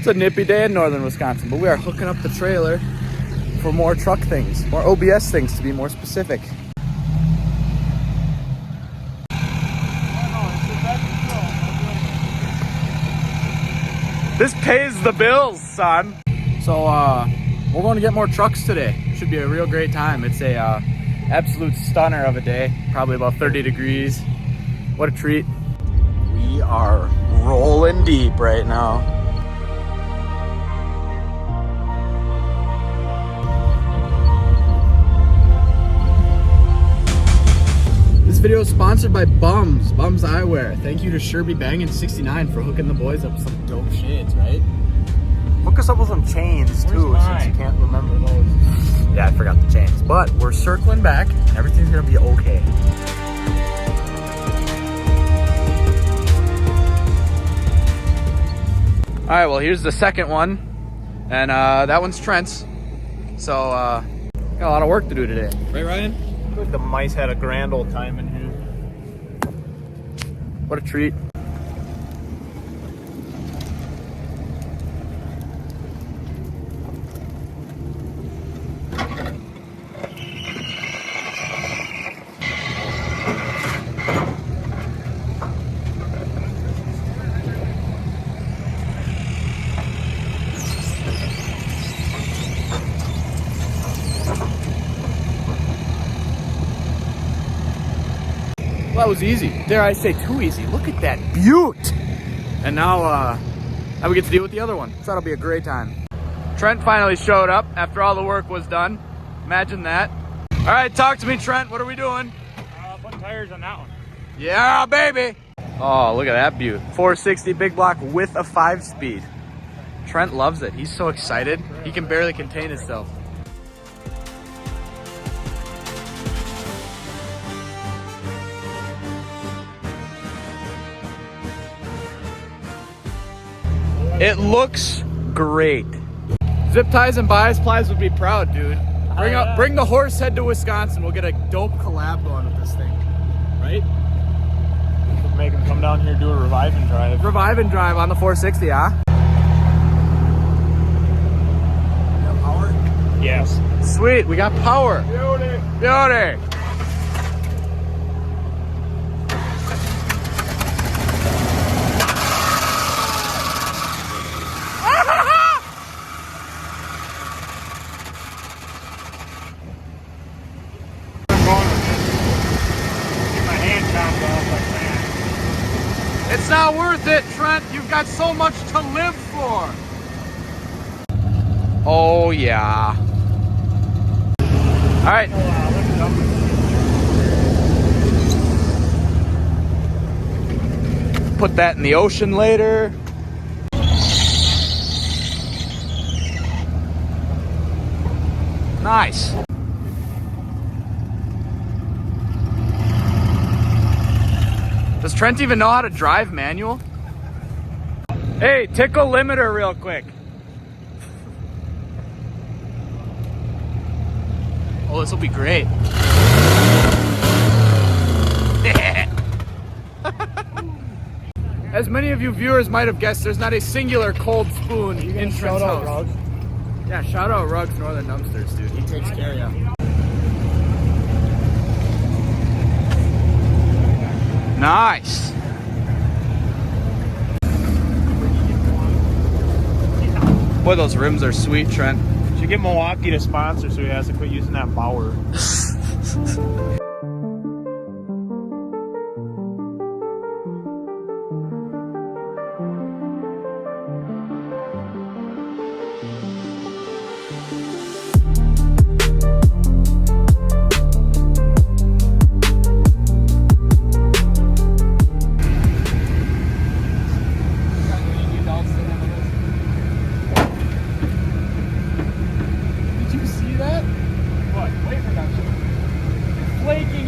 It's a nippy day in northern Wisconsin, but we are hooking up the trailer for more truck things, more OBS things to be more specific. This pays the bills, son. So we're going to get more trucks today. Should be a real great time. It's a absolute stunner of a day. Probably about 30 degrees. What a treat. We are rolling deep right now. This video is sponsored by Bums Eyewear. Thank you to SherbyBangin69 for hooking the boys up with some dope shades, right? Hook us up with some chains too, since you can't remember those. Yeah, I forgot the chains. But we're circling back. Everything's gonna be okay. All right, well, here's the second one. And that one's Trent's. So, got a lot of work to do today. Right, Ryan? I feel like the mice had a grand old time in here. What a treat. Well, that was easy. Dare I say too easy. Look at that beaut. And now we get to deal with the other one. So that'll be a great time. Trent finally showed up after all the work was done. Imagine that. All right, talk to me, Trent. What are we doing? Putting tires on that one. Yeah, baby. Oh, look at that beaut. 460 big block with a 5-speed. Trent loves it. He's so excited. He can barely contain himself. It looks great. Zip Ties and Bias Plies would be proud, dude. Bring the horse head to Wisconsin. We'll get a dope collab going with this thing, right? We'll make him come down here and do a revive and drive. Revive and drive on the 460, huh? Got power? Yes. Sweet, we got power. Beauty. Beauty. It's not worth it, Trent. You've got so much to live for. Oh, yeah. All right. Put that in the ocean later. Nice. Does Trent even know how to drive manual? Hey, tickle limiter real quick. Oh, this will be great. As many of you viewers might have guessed, there's not a singular cold spoon in Trent's house. Rugs? Yeah, shout out Rugs Northern Dumpsters, dude. He takes care of you. Nice. Boy, those rims are sweet, Trent. Should get Milwaukee to sponsor so he has to quit using that Bauer.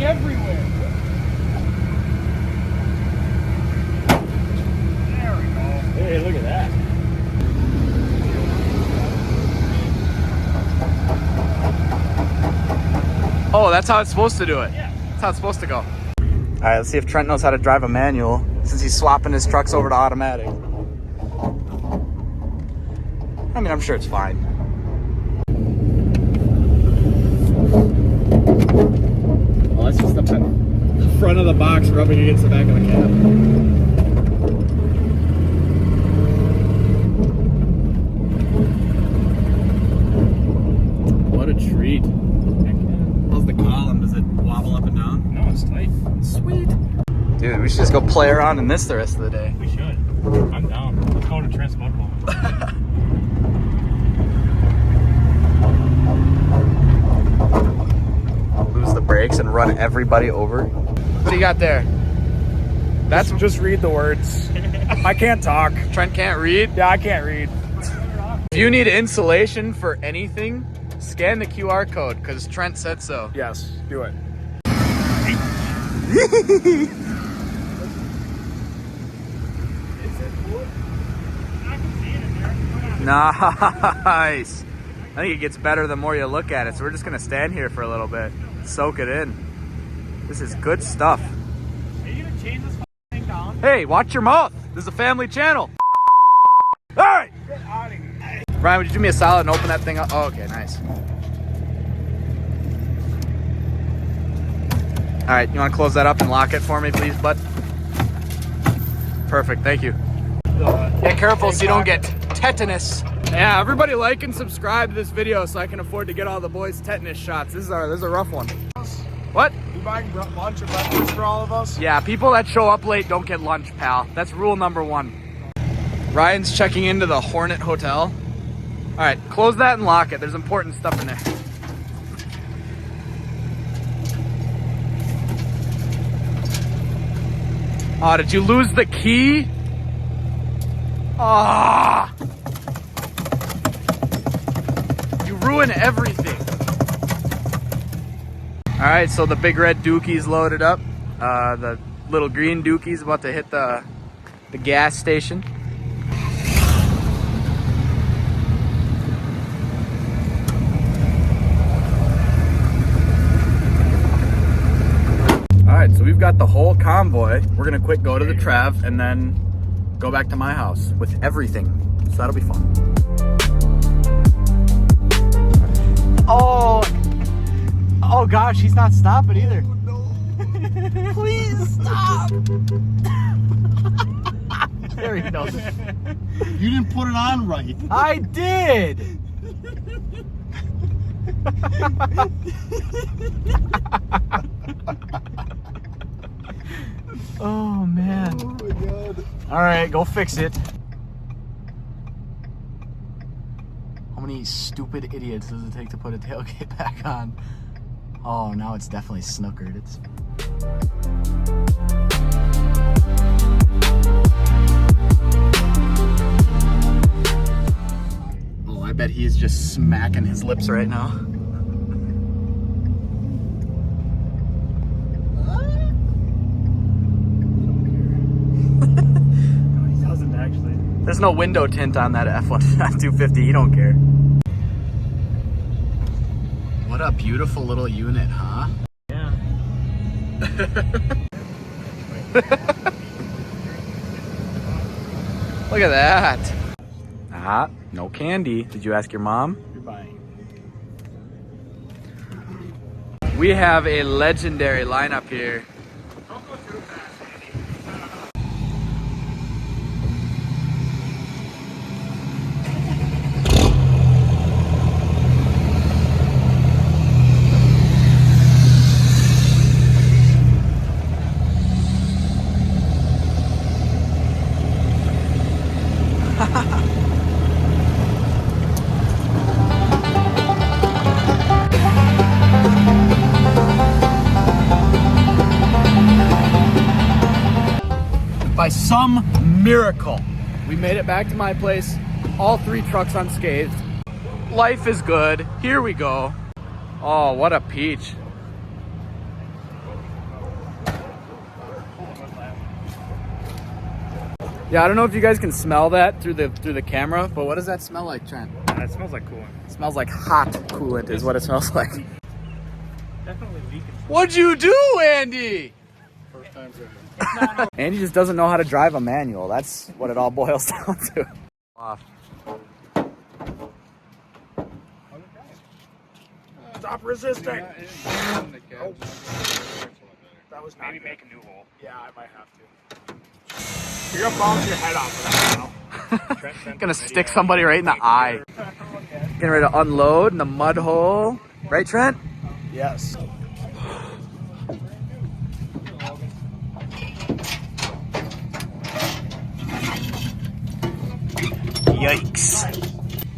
Everywhere. There we go. Hey, look at that. Oh, that's how it's supposed to do it. Yeah. That's how it's supposed to go. All right, let's see if Trent knows how to drive a manual since he's swapping his trucks over to automatic. I mean, I'm sure it's fine. Well, that's just the front of the box rubbing against the back of the cab. What a treat. How's the column? Does it wobble up and down? No, it's tight. Sweet. Dude, we should just go play around in this the rest of the day. We should. I'm down. Let's go to Trent's mud hole. Lose the brakes and run everybody over. What do you got there? That's Just read the words. I can't talk. Trent can't read. Yeah, I can't read. If you need insulation for anything, scan the QR code because Trent said so. Yes, do it. Nice. I think it gets better the more you look at it. So we're just gonna stand here for a little bit, soak it in. This is good stuff. Are you gonna change this thing down? Hey, watch your mouth. This is a family channel. All right. Get out of here. Ryan, would you do me a solid and open that thing up? Oh, okay, nice. All right, you want to close that up and lock it for me, please, bud? Perfect, thank you. Get careful so you don't get tetanus. Yeah, everybody like and subscribe to this video so I can afford to get all the boys tetanus shots. This is a rough one. What? You buying lunch or breakfast for all of us? Yeah, people that show up late don't get lunch, pal. That's rule number 1. Ryan's checking into the Hornet Hotel. All right, close that and lock it. There's important stuff in there. Oh, did you lose the key? Ah! You ruin everything. All right, so the big red Dookie's loaded up. The little green Dookie's about to hit the gas station. All right, so we've got the whole convoy. We're gonna quick go to the Trav and then go back to my house with everything. So that'll be fun. Oh gosh, he's not stopping either. No. Please stop. There he goes. You didn't put it on right. I did. Oh man. Oh my god. All right, go fix it. How many stupid idiots does it take to put a tailgate back on? Oh, now it's definitely snookered. It's... Oh, I bet he's just smacking his lips right now. He doesn't actually. There's no window tint on that F-150. He don't care. What a beautiful little unit, huh? Yeah. Look at that. Ah, no candy. Did you ask your mom? You're buying. We have a legendary lineup here. Don't go too fast, By some miracle, we made it back to my place. All 3 trucks unscathed. Life is good. Here we go. Oh, what a peach. Yeah, I don't know if you guys can smell that through the camera, but what does that smell like, Trent? That smells like coolant. It smells like hot coolant is what it smells like. Definitely leaking. What'd you do, Andy? First time driving. Andy just doesn't know how to drive a manual. That's what it all boils down to. Off. Stop resisting. Oh. That was maybe make a new hole. Yeah, I might have to. You're gonna bounce your head off of that now. Trent Gonna stick somebody right in the eye. Getting ready to unload in the mud hole. Right, Trent? Yes. Yikes.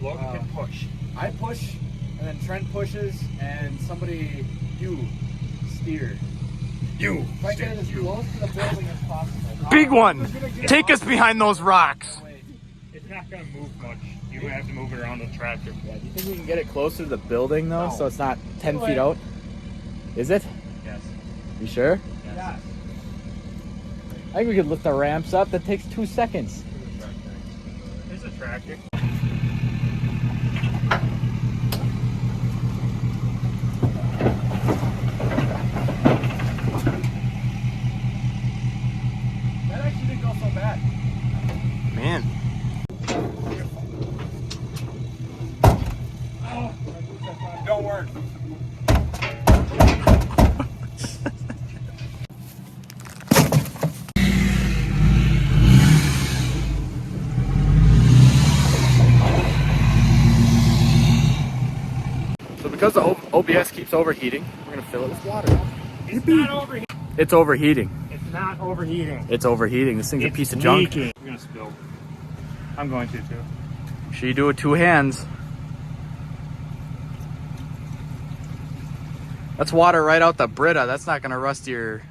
Logan can push. I push, and then Trent pushes, and you steer. If I get as close to the building as possible. Big one. Take us behind those rocks. It's not gonna move much. You have to move it around the tractor. Yeah, do you think we can get it closer to the building though, No. so it's not 10 feet out? Is it? Yes. You sure? Yes. I think we could lift the ramps up. That takes 2 seconds. There's a tractor. That actually didn't go so bad. Man. Don't work. So because the OBS keeps overheating, we're gonna fill it with water. It's not overheating. It's overheating. It's not overheating. It's overheating. This thing's a piece of junk. You're gonna spill. I'm going to too. Should you do it with 2 hands? That's water right out the Brita. That's not gonna rust your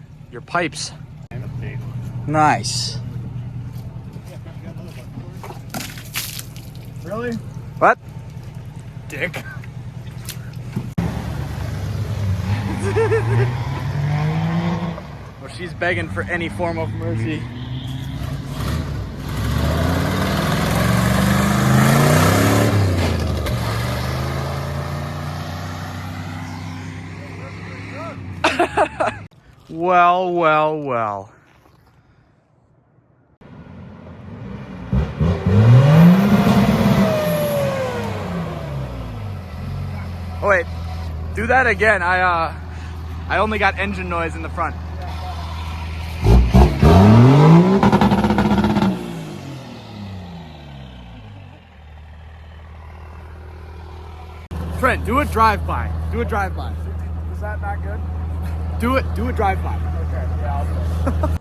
pipes. And a big one. Nice. Really? What? Dick. Well, she's begging for any form of mercy. Well, well, well. Oh wait, do that again. I only got engine noise in the front. Trent, do a drive-by. Do a drive-by. Is that not good? Do a drive-by. Okay, yeah, I'll do it.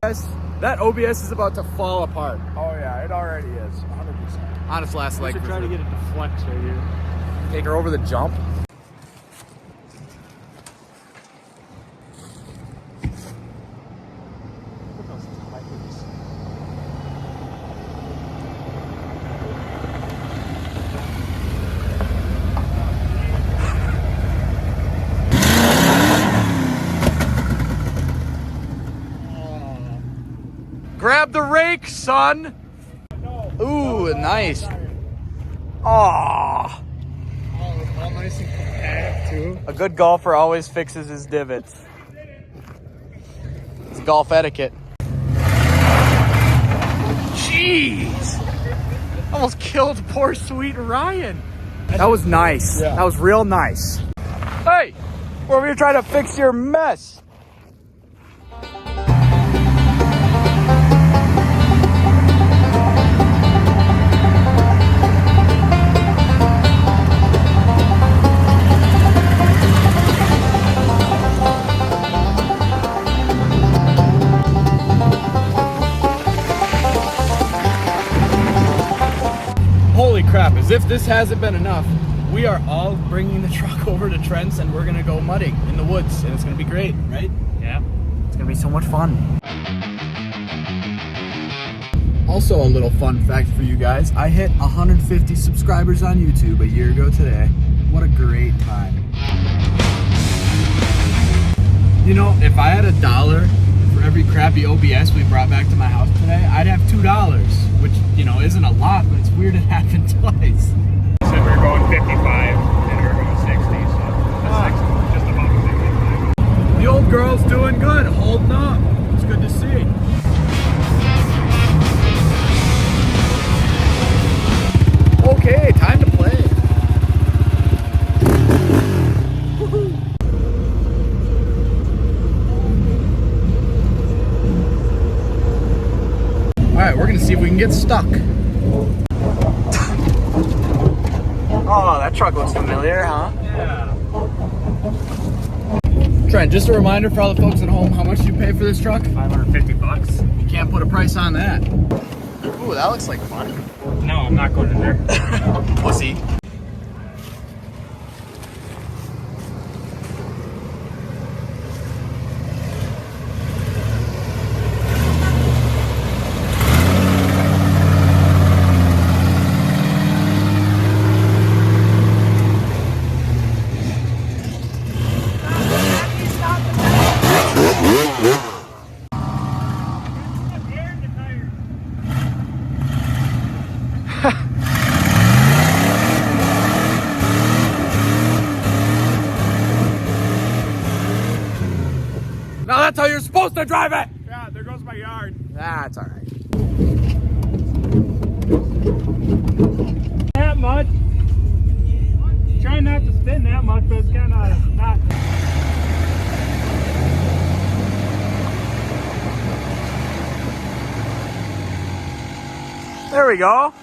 Guys, that OBS is about to fall apart. Oh yeah, it already is. 100%. On its last leg. I should try to get it to flex right here. Take her over the jump. Grab the rake, son. Ooh, nice. Aww. All nice and compact too. A good golfer always fixes his divots. It's golf etiquette. Jeez. Almost killed poor sweet Ryan. That was nice. Yeah. That was real nice. Hey, we're over here trying to fix your mess. Holy crap, as if this hasn't been enough, we are all bringing the truck over to Trent's and we're gonna go mudding in the woods and it's gonna be great, right? Yeah. It's gonna be so much fun. Also a little fun fact for you guys, I hit 150 subscribers on YouTube a year ago today. What a great time. You know, if I had $1 for for every crappy OBS we brought back to my house today, I'd have $2, which, you know, isn't a lot, but it's weird it happened twice. Said we were going 55 and we were going 60, so that's just about 55. The old girl's doing good, holding up. It's good to see. Okay, time to play. Alright, we're gonna see if we can get stuck. Oh, that truck looks familiar, huh? Yeah. Trent, just a reminder for all the folks at home, how much did you pay for this truck? $550. You can't put a price on that. Ooh, that looks like fun. No, I'm not going in there. Pussy. Now that's how you're supposed to drive it! Yeah, there goes my yard. That's alright. That much. Trying not to spin that much, but it's kind of not. There we go.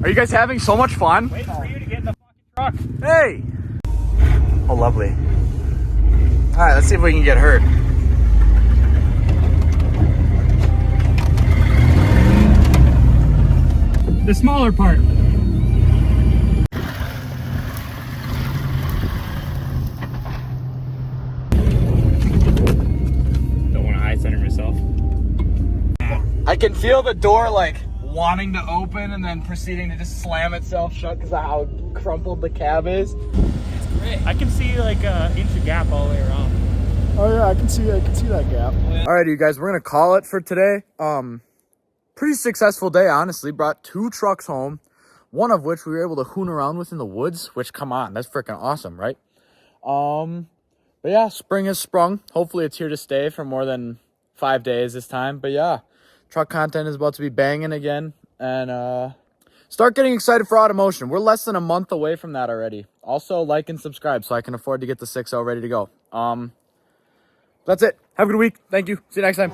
Are you guys having so much fun? Waiting for you to get in the fucking truck. Hey! Oh, lovely. Alright, let's see if we can get hurt. The smaller part. Don't want to high center myself. I can feel the door like wanting to open and then proceeding to just slam itself shut because of how crumpled the cab is. It's great. I can see like an inch of gap all the way around. Oh yeah, I can see that gap. Alright, you guys, we're gonna call it for today. Pretty successful day, honestly. Brought 2 trucks home, one of which we were able to hoon around with in the woods, which, come on, that's freaking awesome, right? But yeah, spring has sprung. Hopefully it's here to stay for more than 5 days this time. But yeah, truck content is about to be banging again. And start getting excited for automotion. We're less than a month away from that already. Also, like and subscribe so I can afford to get the 6L ready to go. That's it. Have a good week. Thank you. See you next time.